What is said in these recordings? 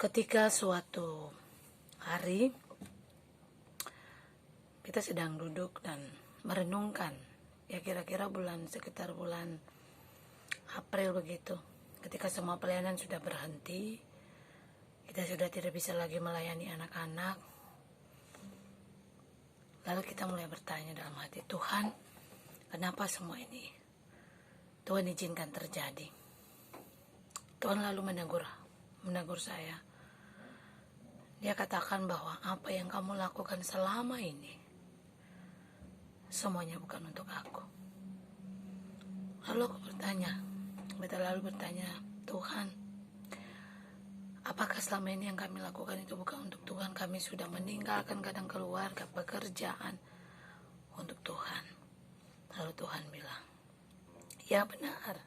Ketika suatu hari kita sedang duduk dan merenungkan, ya kira-kira sekitar bulan April begitu, ketika semua pelayanan sudah berhenti, kita sudah tidak bisa lagi melayani anak-anak. Lalu kita mulai bertanya dalam hati, Tuhan, kenapa semua ini Tuhan izinkan terjadi? Tuhan lalu menegur saya. Dia katakan bahwa apa yang kamu lakukan selama ini semuanya bukan untuk aku. Lalu aku bertanya, Tuhan, apakah selama ini yang kami lakukan itu bukan untuk Tuhan? Kami sudah meninggalkan kadang keluarga, pekerjaan untuk Tuhan. Lalu Tuhan bilang, ya benar,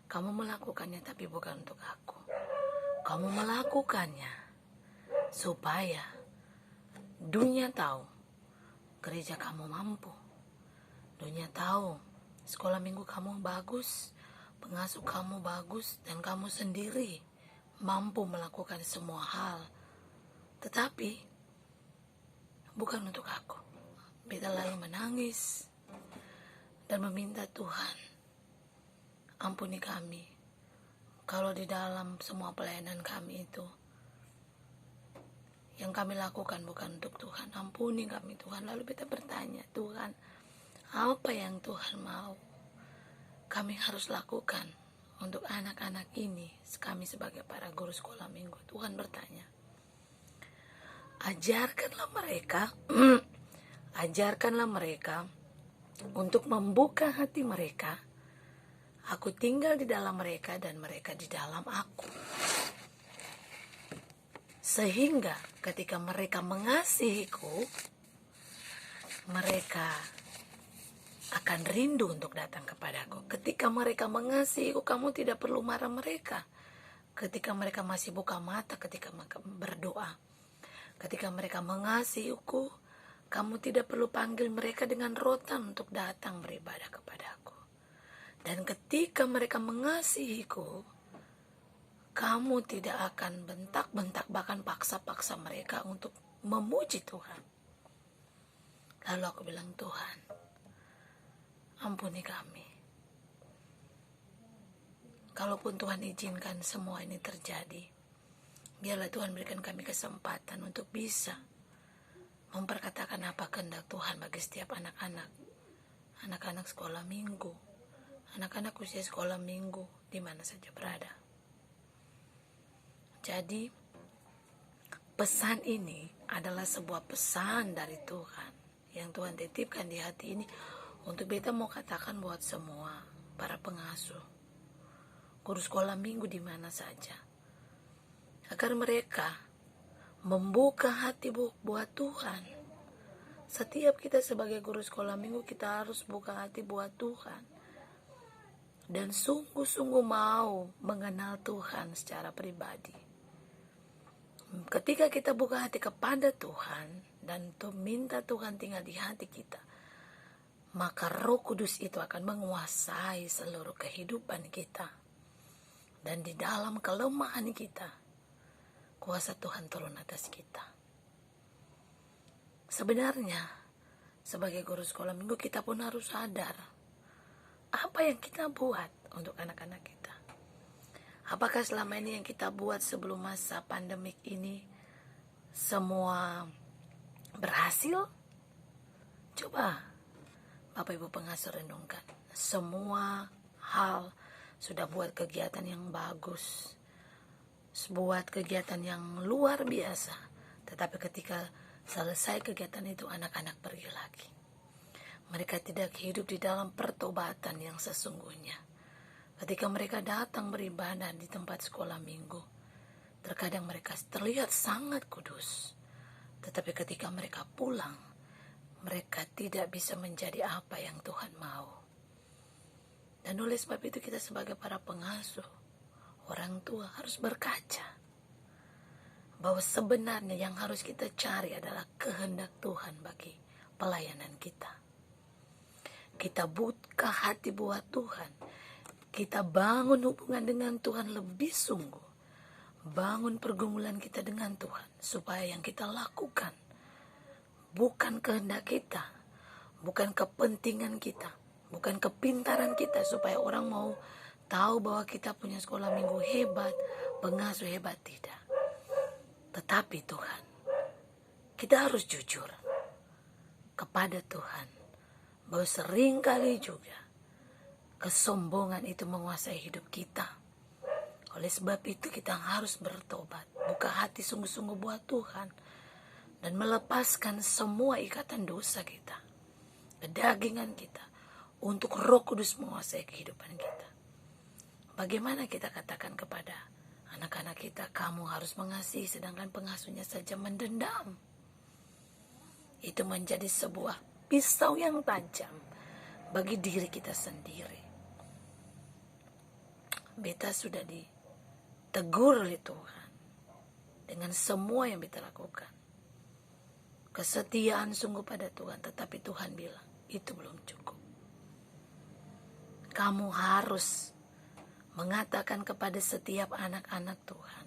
kamu melakukannya tapi bukan untuk aku. Kamu melakukannya supaya dunia tahu gereja kamu mampu. Dunia tahu sekolah minggu kamu bagus, pengasuh kamu bagus, dan kamu sendiri mampu melakukan semua hal. Tetapi bukan untuk aku. Beta lalu menangis dan meminta Tuhan, ampuni kami kalau di dalam semua pelayanan kami itu yang kami lakukan bukan untuk Tuhan. Ampuni kami Tuhan. Lalu kita bertanya, Tuhan, apa yang Tuhan mau kami harus lakukan untuk anak-anak ini, kami sebagai para guru sekolah minggu? Tuhan bertanya, ajarkanlah mereka untuk membuka hati mereka. Aku tinggal di dalam mereka dan mereka di dalam aku. Sehingga ketika mereka mengasihiku, mereka akan rindu untuk datang kepadaku. Ketika mereka mengasihiku, kamu tidak perlu marah mereka. Ketika mereka masih buka mata, ketika mereka berdoa. Ketika mereka mengasihiku, kamu tidak perlu panggil mereka dengan rotan untuk datang beribadah kepadaku. Dan ketika mereka mengasihiku, kamu tidak akan bentak-bentak, bahkan paksa-paksa mereka untuk memuji Tuhan. Lalu aku bilang, Tuhan, ampuni kami. Kalaupun Tuhan izinkan semua ini terjadi, biarlah Tuhan berikan kami kesempatan untuk bisa memperkatakan apa kehendak Tuhan bagi setiap anak-anak sekolah minggu, anak-anak usia sekolah minggu, di mana saja berada. Jadi, pesan ini adalah sebuah pesan dari Tuhan yang Tuhan titipkan di hati ini untuk beta mau katakan buat semua para pengasuh, guru sekolah minggu di mana saja, agar mereka membuka hati buat Tuhan. Setiap kita sebagai guru sekolah minggu, kita harus buka hati buat Tuhan dan sungguh-sungguh mau mengenal Tuhan secara pribadi. Ketika kita buka hati kepada Tuhan dan minta Tuhan tinggal di hati kita, maka Roh Kudus itu akan menguasai seluruh kehidupan kita. Dan di dalam kelemahan kita, kuasa Tuhan turun atas kita. Sebenarnya, sebagai guru sekolah minggu, kita pun harus sadar apa yang kita buat untuk anak-anak kita. Apakah selama ini yang kita buat sebelum masa pandemik ini semua berhasil? Coba Bapak Ibu pengasuh renungkan. Semua hal sudah buat kegiatan yang bagus, buat kegiatan yang luar biasa. Tetapi ketika selesai kegiatan itu, anak-anak pergi lagi. Mereka tidak hidup di dalam pertobatan yang sesungguhnya. Ketika mereka datang beribadah di tempat sekolah minggu, terkadang mereka terlihat sangat kudus. Tetapi ketika mereka pulang, mereka tidak bisa menjadi apa yang Tuhan mau. Dan oleh sebab itu kita sebagai para pengasuh, orang tua harus berkaca bahwa sebenarnya yang harus kita cari adalah kehendak Tuhan bagi pelayanan kita. Kita buka hati buat Tuhan. Kita bangun hubungan dengan Tuhan lebih sungguh. Bangun pergumulan kita dengan Tuhan, supaya yang kita lakukan bukan kehendak kita, bukan kepentingan kita, bukan kepintaran kita supaya orang mau tahu bahwa kita punya sekolah minggu hebat, pengasuh hebat, tidak. Tetapi Tuhan, kita harus jujur kepada Tuhan bahwa seringkali juga kesombongan itu menguasai hidup kita. Oleh sebab itu kita harus bertobat, buka hati sungguh-sungguh buat Tuhan, dan melepaskan semua ikatan dosa kita, kedagingan kita, untuk Roh Kudus menguasai kehidupan kita. Bagaimana kita katakan kepada anak-anak kita, kamu harus mengasihi, sedangkan pengasuhnya saja mendendam? Itu menjadi sebuah pisau yang tajam bagi diri kita sendiri. Beta sudah ditegur oleh Tuhan dengan semua yang beta lakukan. Kesetiaan sungguh pada Tuhan, tetapi Tuhan bilang itu belum cukup. Kamu harus mengatakan kepada setiap anak-anak Tuhan,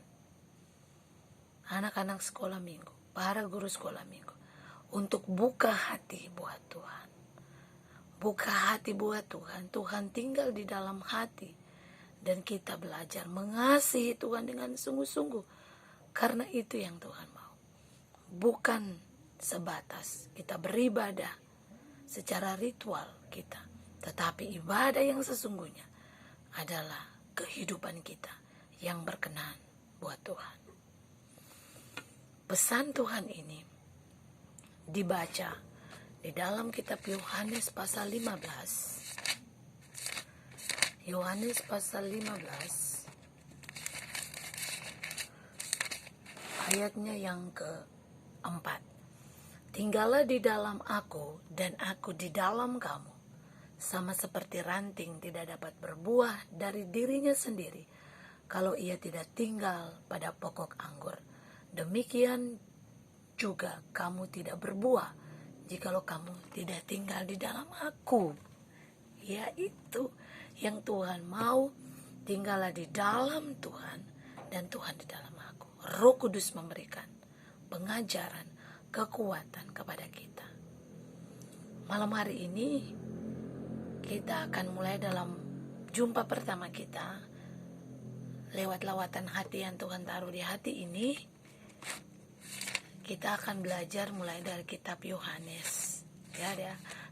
anak-anak sekolah minggu, para guru sekolah minggu, untuk buka hati buat Tuhan. Buka hati buat Tuhan. Tuhan tinggal di dalam hati, dan kita belajar mengasihi Tuhan dengan sungguh-sungguh, karena itu yang Tuhan mau. Bukan sebatas kita beribadah secara ritual kita, tetapi ibadah yang sesungguhnya adalah kehidupan kita yang berkenan buat Tuhan. Pesan Tuhan ini dibaca di dalam kitab Yohanes pasal 15. Yohanes pasal 15 ayatnya yang keempat. Tinggallah di dalam aku dan aku di dalam kamu. Sama seperti ranting tidak dapat berbuah dari dirinya sendiri kalau ia tidak tinggal pada pokok anggur. Demikian juga kamu tidak berbuah jikalau kamu tidak tinggal di dalam aku. Yaitu yang Tuhan mau, tinggallah di dalam Tuhan dan Tuhan di dalam aku. Roh Kudus memberikan pengajaran, kekuatan kepada kita. Malam hari ini kita akan mulai dalam jumpa pertama kita lewat lawatan hati yang Tuhan taruh di hati ini. Kita akan belajar mulai dari kitab Yohanes. Ya,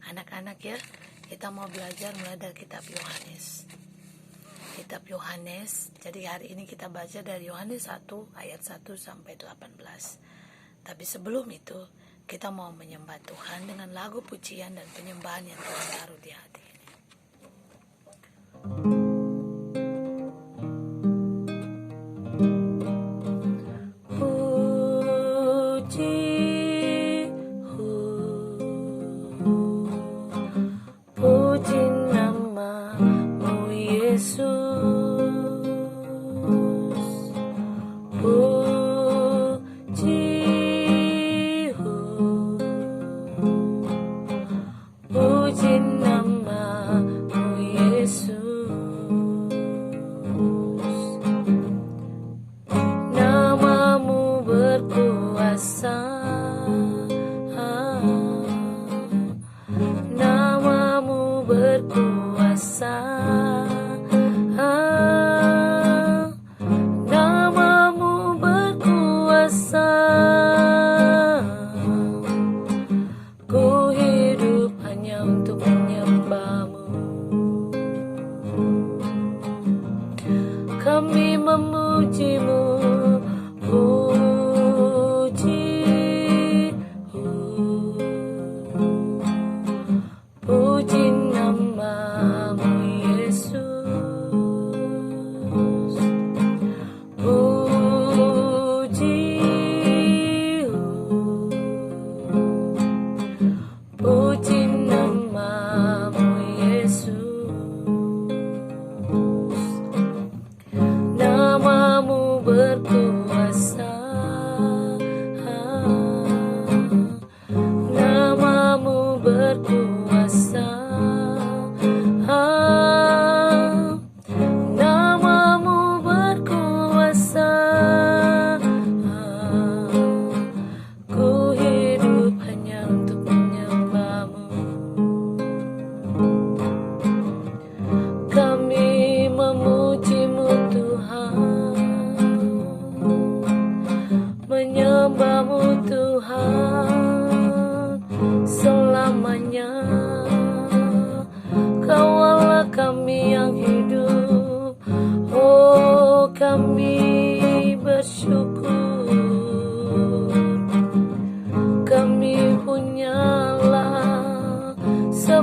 anak-anak ya, kita mau belajar mulai dari kitab Yohanes. Kitab Yohanes. Jadi hari ini kita baca dari Yohanes 1 ayat 1 sampai 18. Tapi sebelum itu kita mau menyembah Tuhan dengan lagu pujian dan penyembahan yang Tuhan taruh di hati. Puji namamu Yesus, puji namamu Yesus, namamu berkuasa, namamu berkuasa, namamu berkuasa. Ku hidup hanya untuk menyembahmu. Kami memujimu, puji namamu Yesus, puji namamu Yesus, namamu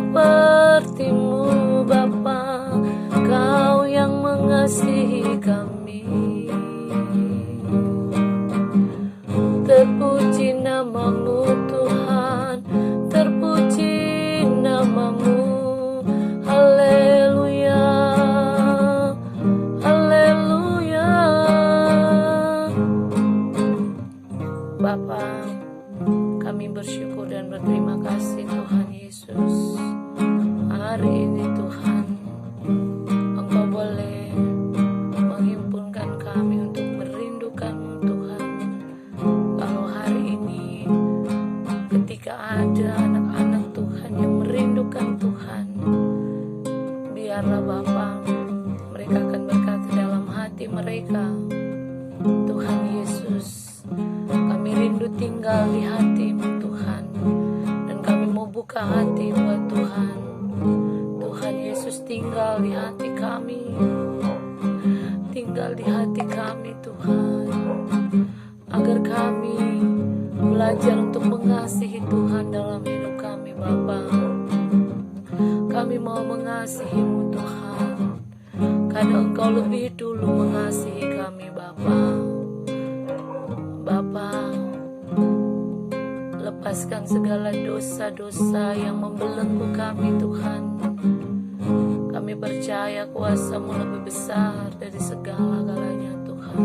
seperti-Mu Bapa, Kau yang mengasihi kami. Terpuji nama-Mu Tuhan, terpuji nama-Mu. Haleluya, haleluya. Bapa, kami bersyukur dan berterima kasih Tuhan Yesus. Hari ini Tuhan, Engkau boleh menghimpunkan kami untuk merindukan-Mu Tuhan. Kalau hari ini ketika ada anak-anak Tuhan yang merindukan Tuhan, biarlah Bapa, mereka akan berkata dalam hati mereka, Tuhan Yesus, kami rindu tinggal di hati-Mu Tuhan, dan kami mau buka hati buat Tuhan. Tuhan Yesus tinggal di hati kami, tinggal di hati kami Tuhan, agar kami belajar untuk mengasihi Tuhan dalam hidup kami Bapa. Kami mau mengasihi-Mu Tuhan, karena Engkau lebih dulu mengasihi kami Bapa. Bapa, lepaskan segala dosa-dosa yang membelenggu kami Tuhan. Kami percaya kuasa-Mu lebih besar dari segala-galanya Tuhan.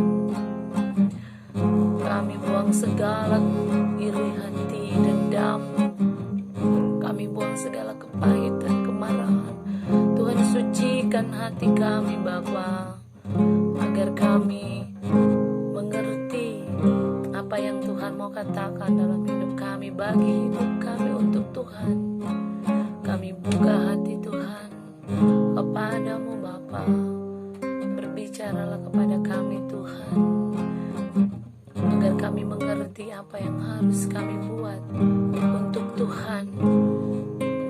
Kami buang segala iri hati, dendam. Kami buang segala kepahitan, kemarahan. Tuhan, sucikan hati kami Bapa, agar kami mengerti apa yang Tuhan mau katakan dalam hidup kami, bagi hidup kami untuk Tuhan. Kami buka hati Tuhan kepadamu Bapa. Berbicaralah kepada kami Tuhan, agar kami mengerti apa yang harus kami buat untuk Tuhan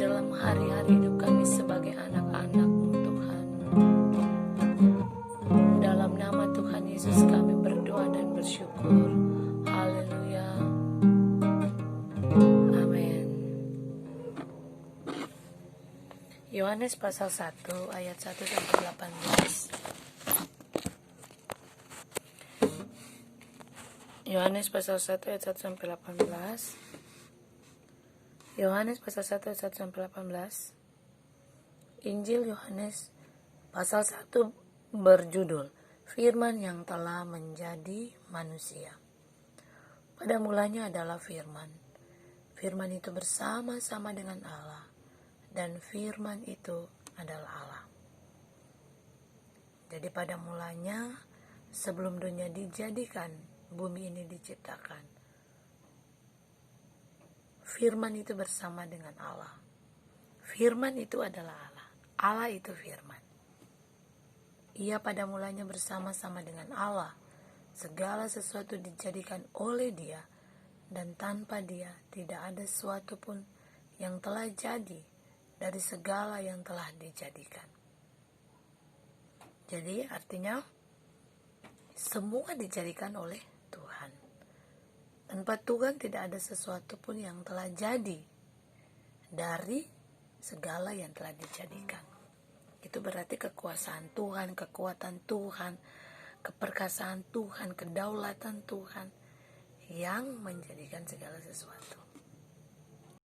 dalam hari-hari hidup kami sebagai anak-anak-Mu Tuhan. Dalam nama Tuhan Yesus kami berdoa dan bersyukur. Haleluya. Amin. Yohanes pasal 1 ayat 1 sampai 18. Yohanes pasal 1 ayat 1 sampai 18. Yohanes pasal 1 ayat 1 sampai 18. Injil Yohanes pasal 1 berjudul Firman yang telah menjadi manusia. Pada mulanya adalah Firman. Firman itu bersama-sama dengan Allah, dan Firman itu adalah Allah. Jadi pada mulanya, sebelum dunia dijadikan, bumi ini diciptakan, Firman itu bersama dengan Allah. Firman itu adalah Allah. Allah itu Firman. Ia pada mulanya bersama-sama dengan Allah. Segala sesuatu dijadikan oleh Dia, dan tanpa Dia tidak ada sesuatu pun yang telah jadi dari segala yang telah dijadikan. Jadi artinya semua dijadikan oleh Tuhan. Tanpa Tuhan tidak ada sesuatu pun yang telah jadi dari segala yang telah dijadikan. Itu berarti kekuasaan Tuhan, kekuatan Tuhan, keperkasaan Tuhan, kedaulatan Tuhan yang menjadikan segala sesuatu.